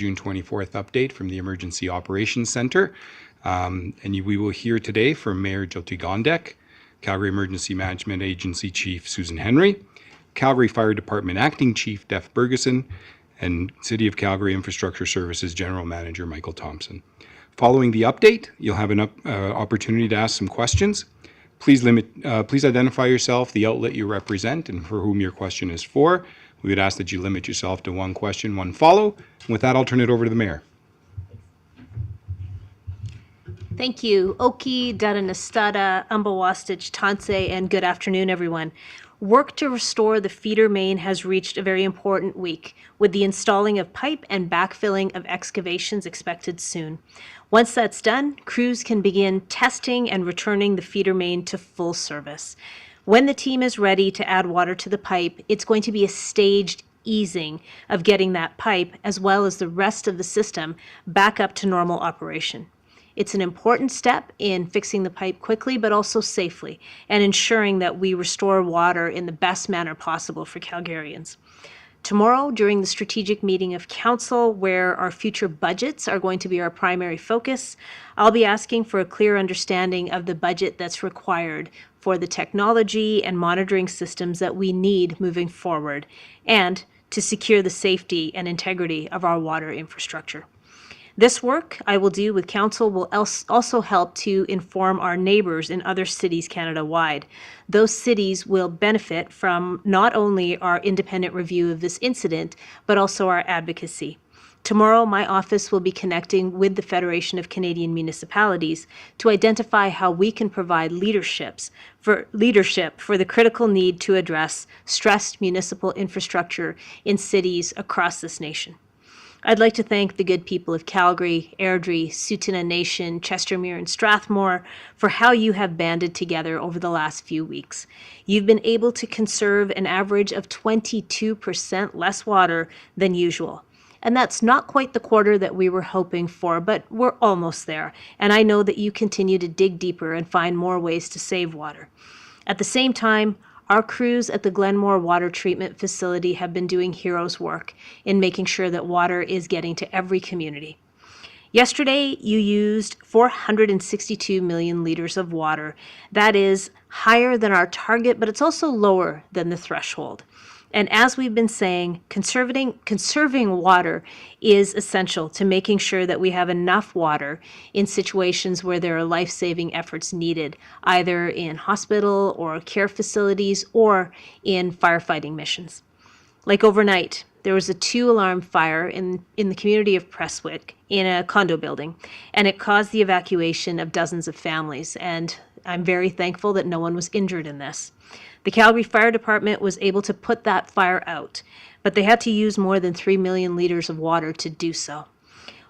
June 24th update from the Emergency Operations Centre. We will hear today from Mayor Jyoti Gondek, Calgary Emergency Management Agency Chief Susan Henry, Calgary Fire Department Acting Chief Def Bergeson, and City of Calgary Infrastructure Services General Manager Michael Thompson. Following the update, you'll have an opportunity to ask some questions. Please identify yourself, the outlet you represent, and for whom your question is for. We would ask that you limit yourself to one question, one follow. With that, I'll turn it over to the Mayor. Thank you. Oki, Daranastada, Ambawastich, Tanse, and good afternoon, everyone. Work to restore the feeder main has reached a very important week, with the installing of pipe and backfilling of excavations expected soon. Once that's done, crews can begin testing and returning the feeder main to full service. When the team is ready to add water to the pipe, it's going to be a staged easing of getting that pipe, as well as the rest of the system, back up to normal operation. It's an important step in fixing the pipe quickly, but also safely, and ensuring that we restore water in the best manner possible for Calgarians. Tomorrow, during the strategic meeting of Council, where our future budgets are going to be our primary focus, I'll be asking for a clear understanding of the budget that's required for the technology and monitoring systems that we need moving forward, and to secure the safety and integrity of our water infrastructure. This work I will do with Council will also help to inform our neighbours in other cities Canada-wide. Those cities will benefit from not only our independent review of this incident, but also our advocacy. Tomorrow, my office will be connecting with the Federation of Canadian Municipalities to identify how we can provide leadership for the critical need to address stressed municipal infrastructure in cities across this nation. I'd like to thank the good people of Calgary, Airdrie, Tsuut'ina Nation, Chestermere, and Strathmore for how you have banded together over the last few weeks. You've been able to conserve an average of 22% less water than usual. And that's not quite the quarter that we were hoping for, but we're almost there. And I know that you continue to dig deeper and find more ways to save water. At the same time, our crews at the Glenmore Water Treatment Facility have been doing heroes work in making sure that water is getting to every community. Yesterday, you used 462 million litres of water. That is higher than our target, but it's also lower than the threshold. And as we've been saying, conserving water is essential to making sure that we have enough water in situations where there are life-saving efforts needed, either in hospital or care facilities or in firefighting missions. Like overnight, there was a 2-alarm fire in the community of Prestwick in a condo building, and it caused the evacuation of dozens of families. And I'm very thankful that no one was injured in this. The Calgary Fire Department was able to put that fire out, but they had to use more than 3 million litres of water to do so.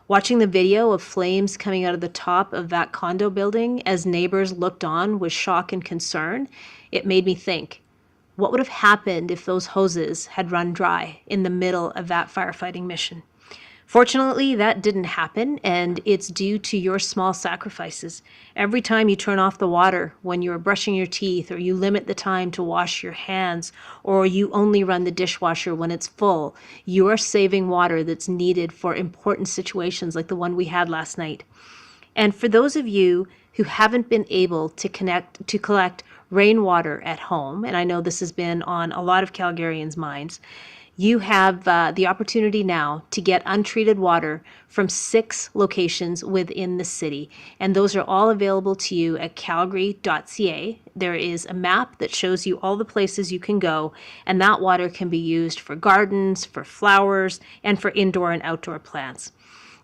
Watching the video of flames coming out of the top of that condo building as neighbours looked on with shock and concern, it made me think, what would have happened if those hoses had run dry in the middle of that firefighting mission? Fortunately, that didn't happen, and it's due to your small sacrifices. Every time you turn off the water when you're brushing your teeth, or you limit the time to wash your hands, or you only run the dishwasher when it's full, you are saving water that's needed for important situations like the one we had last night. And for those of you who haven't been able to collect rainwater at home, and I know this has been on a lot of Calgarians' minds, you have the opportunity now to get untreated water from 6 locations within the city. And those are all available to you at calgary.ca. There is a map that shows you all the places you can go, and that water can be used for gardens, for flowers, and for indoor and outdoor plants.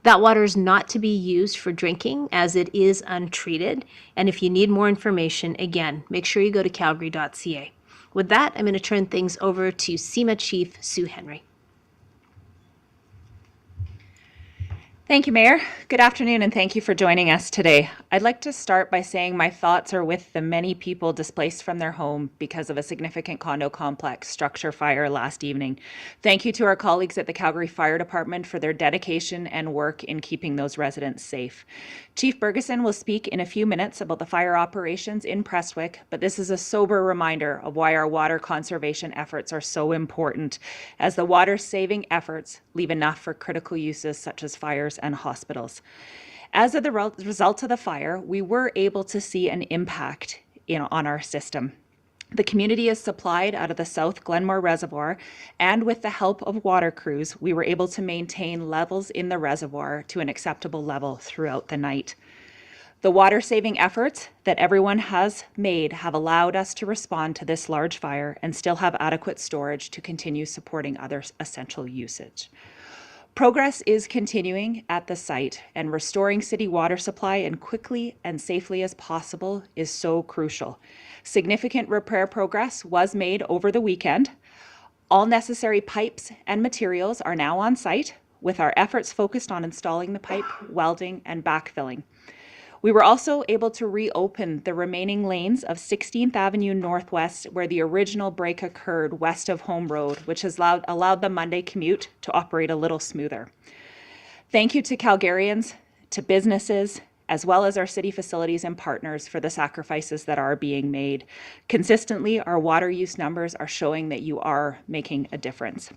That water is not to be used for drinking, as it is untreated. And if you need more information, again, make sure you go to calgary.ca. With that, I'm going to turn things over to CEMA Chief Sue Henry. Thank you, Mayor. Good afternoon, and thank you for joining us today. I'd like to start by saying my thoughts are with the many people displaced from their home because of a significant condo complex structure fire last evening. Thank you to our colleagues at the Calgary Fire Department for their dedication and work in keeping those residents safe. Chief Bergeson will speak in a few minutes about the fire operations in Prestwick, but this is a sober reminder of why our water conservation efforts are so important, as the water-saving efforts leave enough for critical uses such as fires and hospitals. As of the result of the fire, we were able to see an impact on our system. The community is supplied out of the South Glenmore Reservoir, and with the help of water crews, we were able to maintain levels in the reservoir to an acceptable level throughout the night. The water-saving efforts that everyone has made have allowed us to respond to this large fire and still have adequate storage to continue supporting other essential usage. Progress is continuing at the site, and restoring city water supply as quickly and safely as possible is so crucial. Significant repair progress was made over the weekend. All necessary pipes and materials are now on site, with our efforts focused on installing the pipe, welding, and backfilling. We were also able to reopen the remaining lanes of 16th Avenue Northwest where the original break occurred west of Home Road, which has allowed the Monday commute to operate a little smoother. Thank you to Calgarians, to businesses, as well as our city facilities and partners for the sacrifices that are being made. Consistently, our water use numbers are showing that you are making a difference.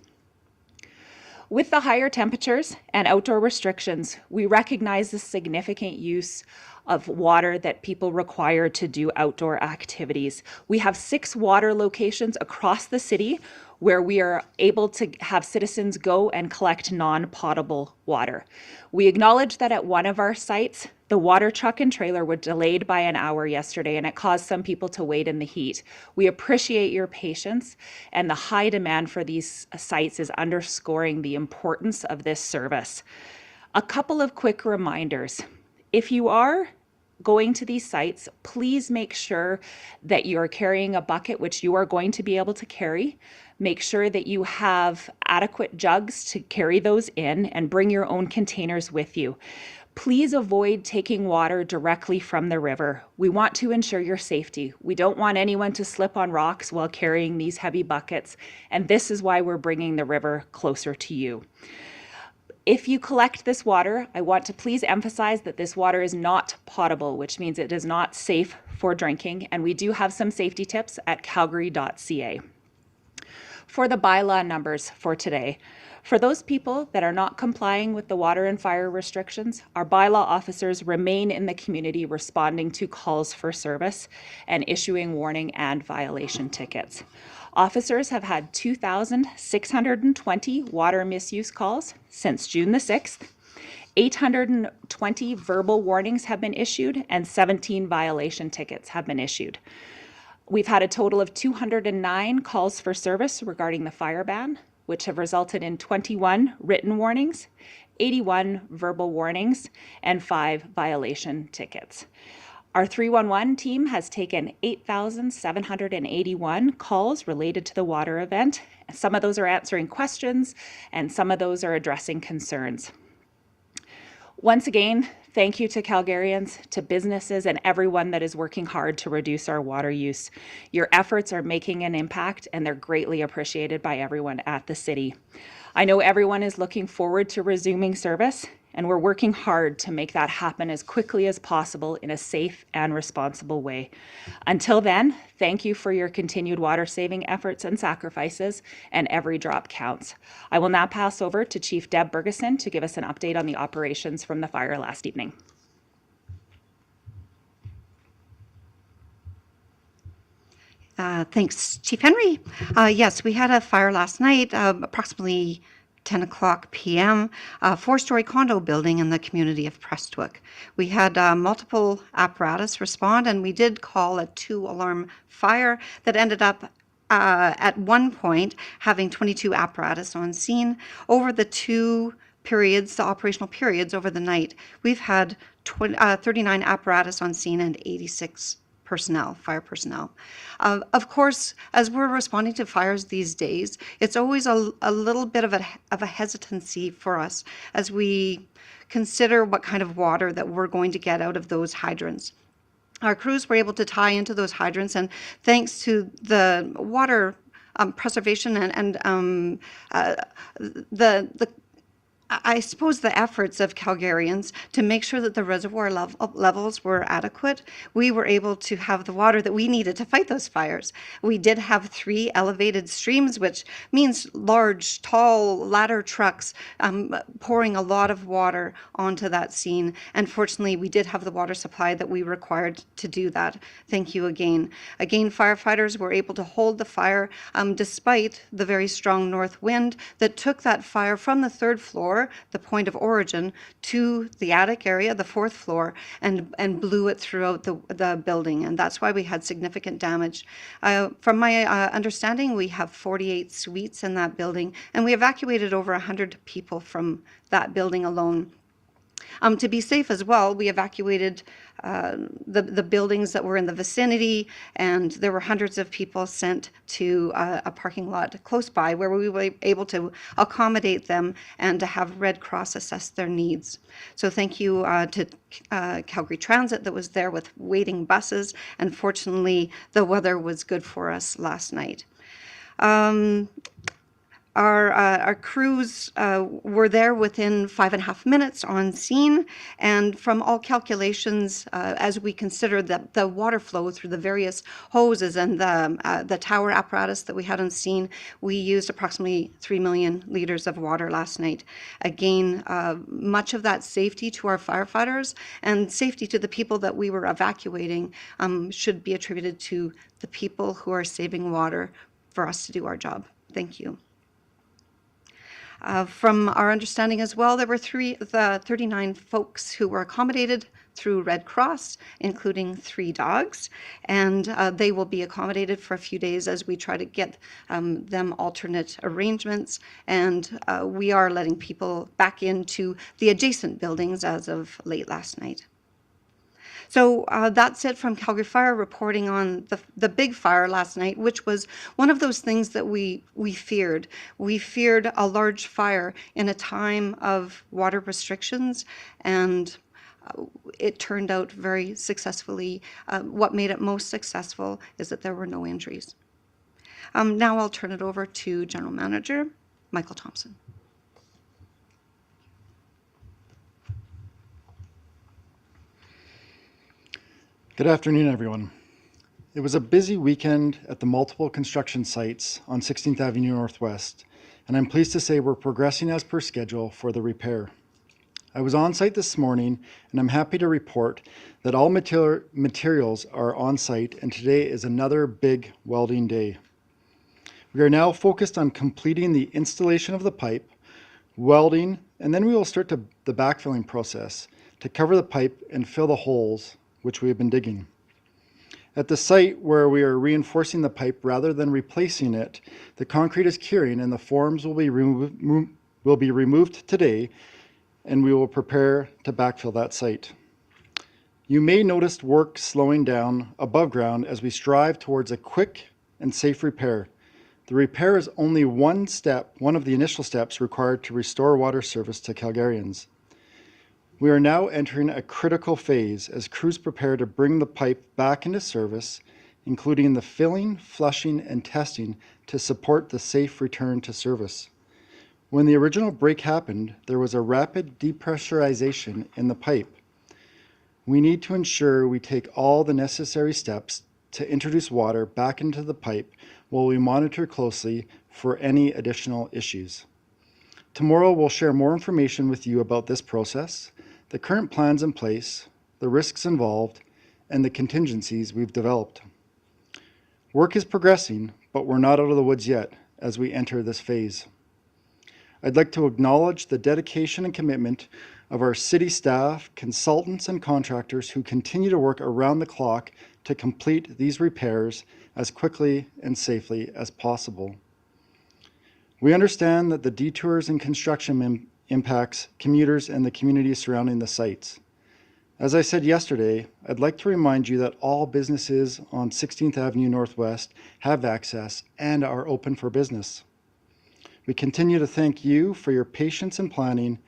With the higher temperatures and outdoor restrictions, we recognize the significant use of water that people require to do outdoor activities. We have 6 water locations across the city where we are able to have citizens go and collect non-potable water. We acknowledge that at one of our sites, the water truck and trailer were delayed by an hour yesterday, and it caused some people to wait in the heat. We appreciate your patience, and the high demand for these sites is underscoring the importance of this service. A couple of quick reminders. If you are going to these sites, please make sure that you are carrying a bucket, which you are going to be able to carry. Make sure that you have adequate jugs to carry those in, and bring your own containers with you. Please avoid taking water directly from the river. We want to ensure your safety. We don't want anyone to slip on rocks while carrying these heavy buckets, and this is why we're bringing the river closer to you. If you collect this water, I want to please emphasize that this water is not potable, which means it is not safe for drinking, and we do have some safety tips at calgary.ca. For the bylaw numbers for today, for those people that are not complying with the water and fire restrictions, our bylaw officers remain in the community responding to calls for service and issuing warning and violation tickets. Officers have had 2,620 water misuse calls since June the 6th. 820 verbal warnings have been issued, and 17 violation tickets have been issued. We've had a total of 209 calls for service regarding the fire ban, which have resulted in 21 written warnings, 81 verbal warnings, and 5 violation tickets. Our 311 team has taken 8,781 calls related to the water event. Some of those are answering questions, and some of those are addressing concerns. Once again, thank you to Calgarians, to businesses, and everyone that is working hard to reduce our water use. Your efforts are making an impact, and they're greatly appreciated by everyone at the city. I know everyone is looking forward to resuming service, and we're working hard to make that happen as quickly as possible in a safe and responsible way. Until then, thank you for your continued water-saving efforts and sacrifices, and every drop counts. I will now pass over to Chief Deb Bergeson to give us an update on the operations from the fire last evening. Thanks, Chief Henry. Yes, we had a fire last night, approximately 10 o'clock p.m., a 4-story condo building in the community of Prestwick. We had multiple apparatus respond, and we did call a 2-alarm fire that ended up at one point having 22 apparatus on scene. Over the 2 periods, the operational periods over the night, we've had 39 apparatus on scene and 86 personnel, fire personnel. Of course, as we're responding to fires these days, it's always a little bit of a hesitancy for us as we consider what kind of water that we're going to get out of those hydrants. Our crews were able to tie into those hydrants, and thanks to the water preservation and I suppose the efforts of Calgarians to make sure that the reservoir levels were adequate, we were able to have the water that we needed to fight those fires. We did have 3 elevated streams, which means large, tall ladder trucks pouring a lot of water onto that scene. And fortunately, we did have the water supply that we required to do that. Thank you again. Again, firefighters were able to hold the fire despite the very strong north wind that took that fire from the 3rd floor, the point of origin, to the attic area, the 4th floor, and blew it throughout the building. And that's why we had significant damage. From my understanding, we have 48 suites in that building, and we evacuated over 100 people from that building alone. To be safe as well, we evacuated the buildings that were in the vicinity, and there were hundreds of people sent to a parking lot close by where we were able to accommodate them and to have Red Cross assess their needs. So thank you to Calgary Transit that was there with waiting buses, and fortunately the weather was good for us last night. Our crews were there within 5.5 minutes on scene, and from all calculations, as we consider the water flow through the various hoses and the tower apparatus that we had on scene, we used approximately 3 million liters of water last night. Again, much of that safety to our firefighters and safety to the people that we were evacuating should be attributed to the people who are saving water for us to do our job. Thank you. From our understanding as well, there were 39 folks who were accommodated through Red Cross, including 3 dogs, and they will be accommodated for a few days as we try to get them alternate arrangements, and we are letting people back into the adjacent buildings as of late last night. So that's it from Calgary Fire reporting on the big fire last night, which was one of those things that we feared. We feared a large fire in a time of water restrictions, and it turned out very successfully. What made it most successful is that there were no injuries. Now I'll turn it over to General Manager Michael Thompson. Good afternoon, everyone. It was a busy weekend at the multiple construction sites on 16th Avenue Northwest, and I'm pleased to say we're progressing as per schedule for the repair. I was on site this morning, and I'm happy to report that all materials are on site, and today is another big welding day. We are now focused on completing the installation of the pipe, welding, and then we will start the backfilling process to cover the pipe and fill the holes which we have been digging. At the site where we are reinforcing the pipe rather than replacing it, the concrete is curing and the forms will be removed today, and we will prepare to backfill that site. You may notice work slowing down above ground as we strive towards a quick and safe repair. The repair is only one of the initial steps required to restore water service to Calgarians. We are now entering a critical phase as crews prepare to bring the pipe back into service, including the filling, flushing, and testing to support the safe return to service. When the original break happened, there was a rapid depressurization in the pipe. We need to ensure we take all the necessary steps to introduce water back into the pipe while we monitor closely for any additional issues. Tomorrow we'll share more information with you about this process, the current plans in place, the risks involved, and the contingencies we've developed. Work is progressing, but we're not out of the woods yet as we enter this phase. I'd like to acknowledge the dedication and commitment of our city staff, consultants, and contractors who continue to work around the clock to complete these repairs as quickly and safely as possible. We understand that the detours and construction impacts commuters and the communities surrounding the sites. As I said yesterday, I'd like to remind you that all businesses on 16th Avenue Northwest have access and are open for business. We continue to thank you for your patience and planning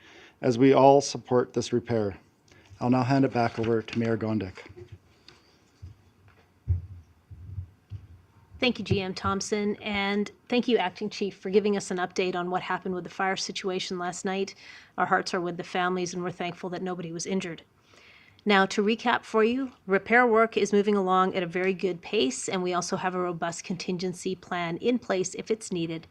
as we all support this repair. I'll now hand it back over to Mayor Gondek. Thank you, GM Thompson, and thank you, Acting Chief, for giving us an update on what happened with the fire situation last night. Our hearts are with the families, and we're thankful that nobody was injured. Now, to recap for you, repair work is moving along at a very good pace, and we also have a robust contingency plan in place if it's needed.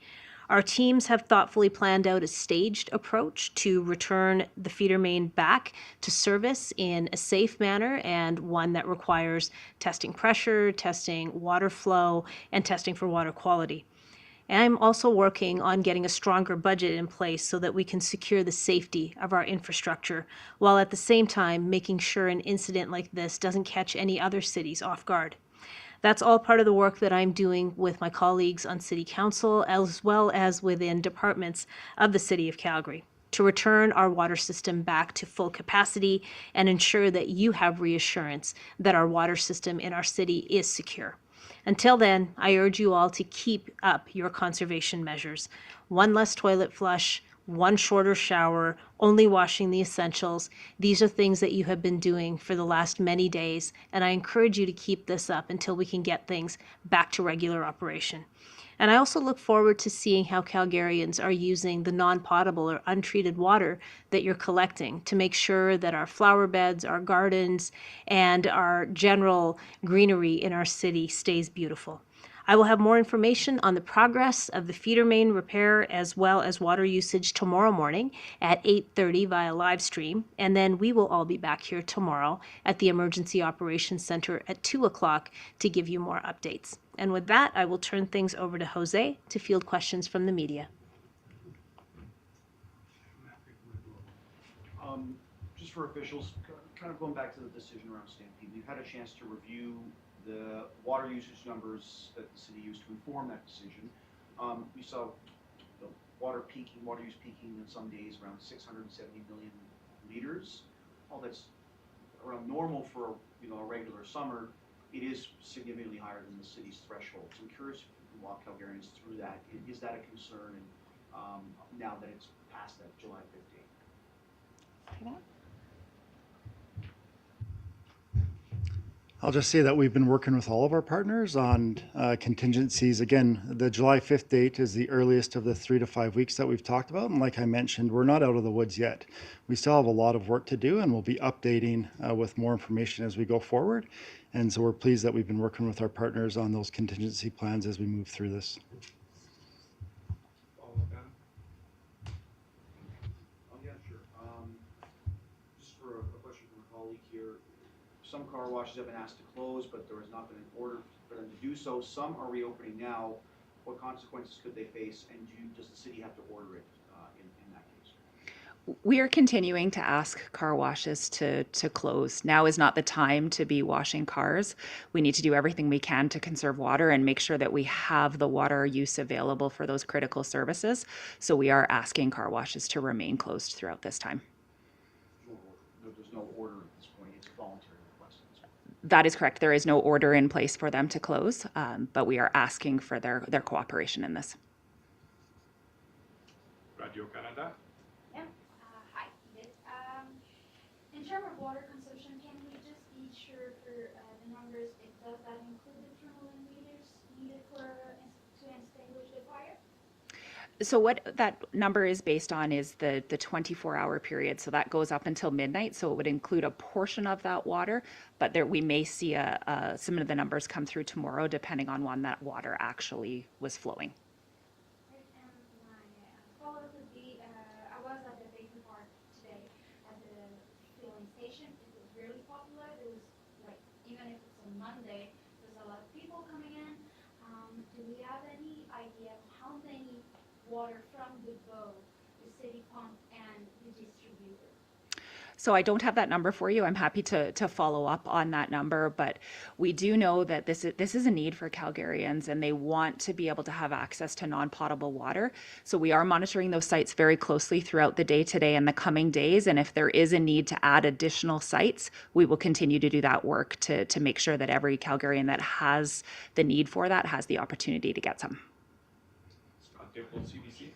Our teams have thoughtfully planned out a staged approach to return the feeder main back to service in a safe manner and one that requires testing pressure, testing water flow, and testing for water quality. I'm also working on getting a stronger budget in place so that we can secure the safety of our infrastructure, while at the same time making sure an incident like this doesn't catch any other cities off guard. That's all part of the work that I'm doing with my colleagues on City Council, as well as within departments of the City of Calgary, to return our water system back to full capacity and ensure that you have reassurance that our water system in our city is secure. Until then, I urge you all to keep up your conservation measures. One less toilet flush, one shorter shower, only washing the essentials. These are things that you have been doing for the last many days, and I encourage you to keep this up until we can get things back to regular operation. And I also look forward to seeing how Calgarians are using the non-potable or untreated water that you're collecting to make sure that our flower beds, our gardens, and our general greenery in our city stays beautiful. I will have more information on the progress of the feeder main repair as well as water usage tomorrow morning at 8:30 via live stream, and then we will all be back here tomorrow at the Emergency Operations Center at 2 o'clock to give you more updates. And with that, I will turn things over to Jose to field questions from the media. Just for officials, kind of going back to the decision around Stampede, we've had a chance to review the water usage numbers that the city used to inform that decision. We saw the water use peaking in some days around 670 million liters. All that's around normal for a regular summer. It is significantly higher than the city's threshold. So I'm curious if you can walk Calgarians through that. Is that a concern now that it's past that July 15th? I'll just say that we've been working with all of our partners on contingencies. Again, the July 5th date is the earliest of the 3 to 5 weeks that we've talked about. And like I mentioned, we're not out of the woods yet. We still have a lot of work to do, and we'll be updating with more information as we go forward. And so we're pleased that we've been working with our partners on those contingency plans as we move through this. Yeah, sure. Just for a question from a colleague here. Some car washes have been asked to close, but there has not been an order for them to do so. Some are reopening now. What consequences could they face, and does the city have to order it in that case? We are continuing to ask car washes to close. Now is not the time to be washing cars. We need to do everything we can to conserve water and make sure that we have the water use available for those critical services. So we are asking car washes to remain closed throughout this time. There's no order at this point. It's a voluntary request. That is correct. There is no order in place for them to close, but we are asking for their cooperation in this. Radio Canada. Hi. In terms of water consumption, can we just be sure for the numbers? Does that include the 2 million liters needed to extinguish the fire? So what that number is based on is the 24-hour period. So that goes up until midnight. So it would include a portion of that water, but we may see some of the numbers come through tomorrow, depending on when that water actually was flowing. Right, and my follow-up would be, I was at the Baker Park today at the filling station. It was really popular. It was like, even if it's a Monday, there's a lot of people coming in. Do we have any idea of how many water from the bow, the city pump, and the distributor? So I don't have that number for you. I'm happy to follow up on that number, but we do know that this is a need for Calgarians, and they want to be able to have access to non-potable water. So we are monitoring those sites very closely throughout the day today and the coming days. And if there is a need to add additional sites, we will continue to do that work to make sure that every Calgarian that has the need for that has the opportunity to get some. Scott Dipple, CBC.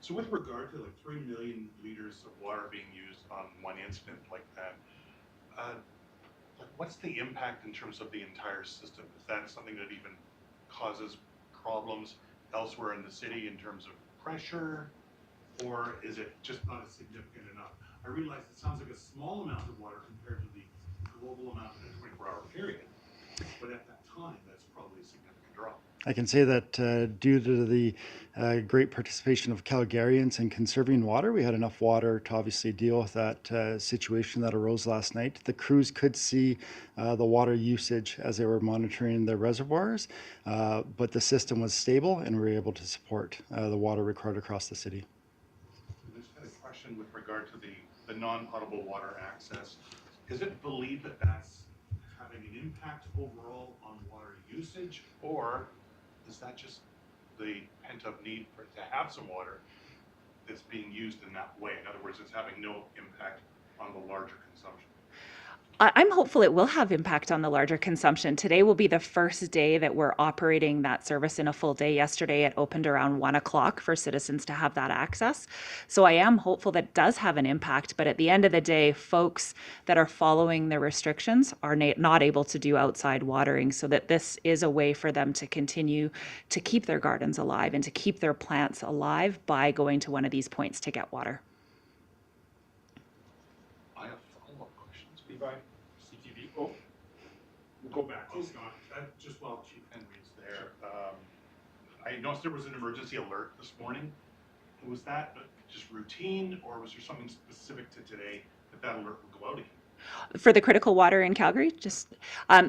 So with regard to like 3 million liters of water being used on one incident like that, like what's the impact in terms of the entire system? Is that something that even causes problems elsewhere in the city in terms of pressure, or is it just not as significant enough? I realize it sounds like a small amount of water compared to the global amount in a 24-hour period, but at that time, that's probably a significant draw. I can say that due to the great participation of Calgarians in conserving water, we had enough water to obviously deal with that situation that arose last night. The crews could see the water usage as they were monitoring the reservoirs, but the system was stable and we were able to support the water required across the city. I just had a question with regard to the non-potable water access. Is it believed that that's having an impact overall on water usage, or is that just the pent-up need to have some water that's being used in that way? In other words, it's having no impact on the larger consumption. I'm hopeful it will have impact on the larger consumption. Today will be the first day that we're operating that service in a full day. Yesterday it opened around 1 o'clock for citizens to have that access. So I am hopeful that it does have an impact, but at the end of the day, folks that are following the restrictions are not able to do outside watering, so that this is a way for them to continue to keep their gardens alive and to keep their plants alive by going to one of these points to get water. I have follow-up questions. Levi, CTV. Oh, we'll go back to Scott. Just while Chief Henry's there, I noticed there was an emergency alert this morning. Was that just routine, or was there something specific to today that alert would go out again? For the critical water in Calgary,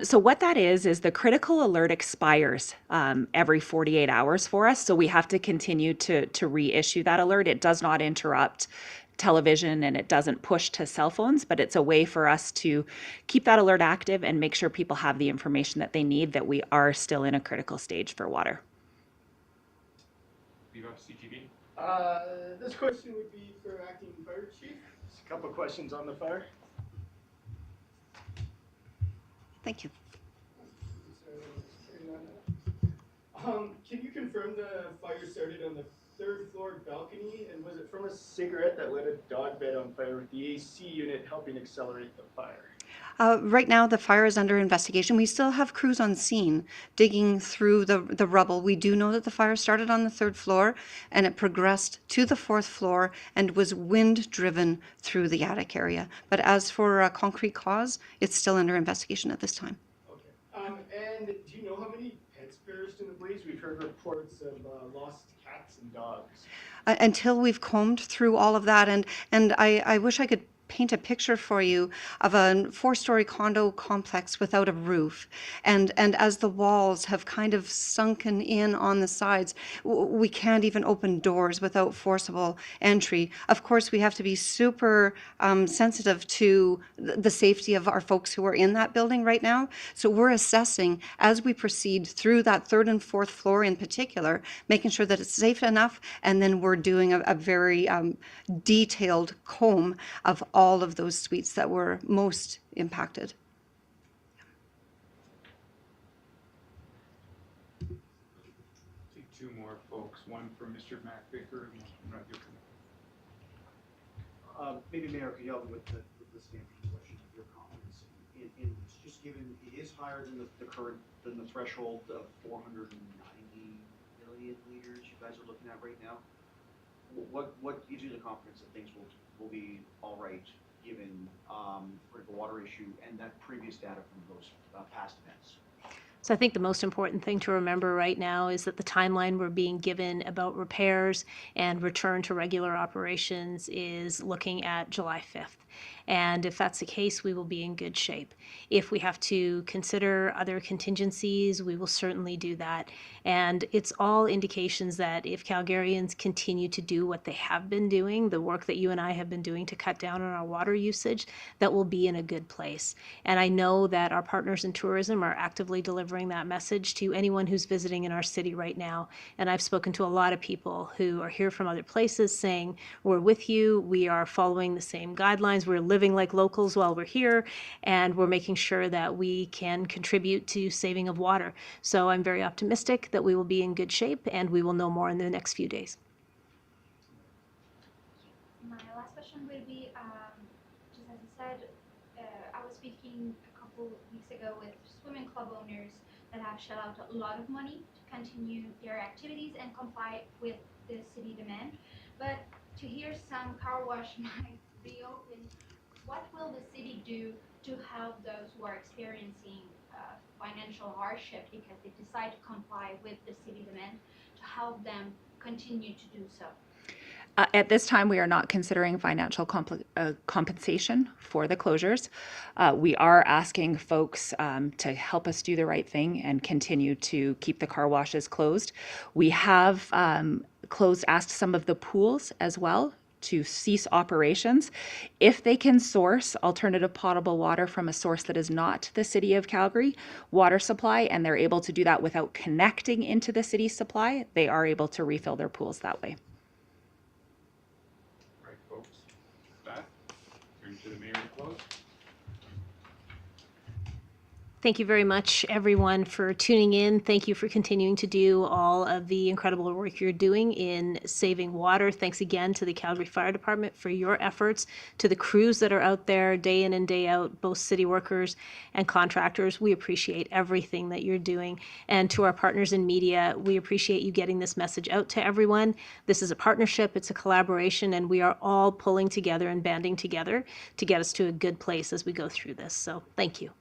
so what that is the critical alert expires every 48 hours for us. So we have to continue to reissue that alert. It does not interrupt television and it doesn't push to cell phones, but it's a way for us to keep that alert active and make sure people have the information that they need, that we are still in a critical stage for water. Levi, CTV. This question would be for Acting Fire Chief. Just a couple of questions on the fire. Thank you. Can you confirm the fire started on the 3rd floor balcony, and was it from a cigarette that lit a dog bed on fire with the AC unit helping accelerate the fire? Right now, the fire is under investigation. We still have crews on scene digging through the rubble. We do know that the fire started on the 3rd floor and it progressed to the 4th floor and was wind-driven through the attic area. But as for a concrete cause, it's still under investigation at this time. Okay. And do you know how many pets perished in the blaze? We've heard reports of lost cats and dogs. Until we've combed through all of that, and I wish I could paint a picture for you of a 4-story condo complex without a roof. And as the walls have kind of sunken in on the sides, we can't even open doors without forcible entry. Of course, we have to be super sensitive to the safety of our folks who are in that building right now. So we're assessing as we proceed through that 3rd and 4th floor in particular, making sure that it's safe enough. And then we're doing a very detailed comb of all of those suites that were most impacted. Take 2 more folks. One from Mr. MacVicker and one from Roger. Maybe Mayor could help me with the stamping question of your confidence in just given it is higher than the current, than the threshold of 490 million liters you guys are looking at right now. What gives you the confidence that things will be all right given critical water issue and that previous data from those past events? So I think the most important thing to remember right now is that the timeline we're being given about repairs and return to regular operations is looking at July 5th. And if that's the case, we will be in good shape. If we have to consider other contingencies, we will certainly do that. And it's all indications that if Calgarians continue to do what they have been doing, the work that you and I have been doing to cut down on our water usage, that we'll be in a good place. And I know that our partners in tourism are actively delivering that message to anyone who's visiting in our city right now. And I've spoken to a lot of people who are here from other places saying, we're with you, we are following the same guidelines, we're living like locals while we're here, and we're making sure that we can contribute to saving of water. So I'm very optimistic that we will be in good shape, and we will know more in the next few days. My last question will be, just as you said, I was speaking a couple weeks ago with swimming club owners that have shelled out a lot of money to continue their activities and comply with the city demand. But to hear some car wash might reopen, what will the city do to help those who are experiencing financial hardship because they decide to comply with the city demand, to help them continue to do so? At this time, we are not considering financial compensation for the closures. We are asking folks to help us do the right thing and continue to keep the car washes closed. We have asked some of the pools as well to cease operations. If they can source alternative potable water from a source that is not the City of Calgary water supply, and they're able to do that without connecting into the city supply, they are able to refill their pools that way. Right, folks. With that, bring to the mayor to close. Thank you very much, everyone, for tuning in. Thank you for continuing to do all of the incredible work you're doing in saving water. Thanks again to the Calgary Fire Department for your efforts, to the crews that are out there day in and day out, both city workers and contractors. We appreciate everything that you're doing. And to our partners in media, we appreciate you getting this message out to everyone. This is a partnership, it's a collaboration, and we are all pulling together and banding together to get us to a good place as we go through this. So thank you.